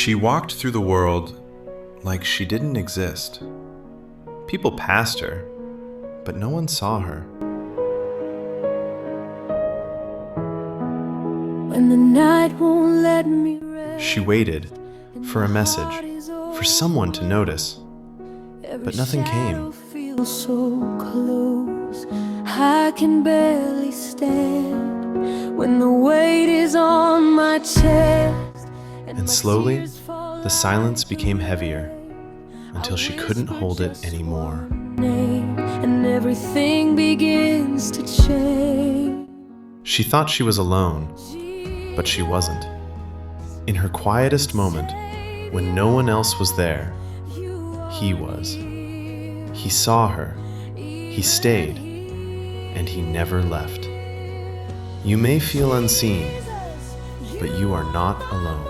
She walked through the world like she didn't exist. People passed her, but no one saw her. When the night won't let me rest, She waited for a message, for someone to notice, but nothing came. feels so close, I can barely stand when the weight is on my chest. And slowly, the silence became heavier until she couldn't hold it anymore. And everything begins to change. She thought she was alone, but she wasn't. In her quietest moment, when no one else was there, he was. He saw her, he stayed, and he never left. You may feel unseen, but you are not alone.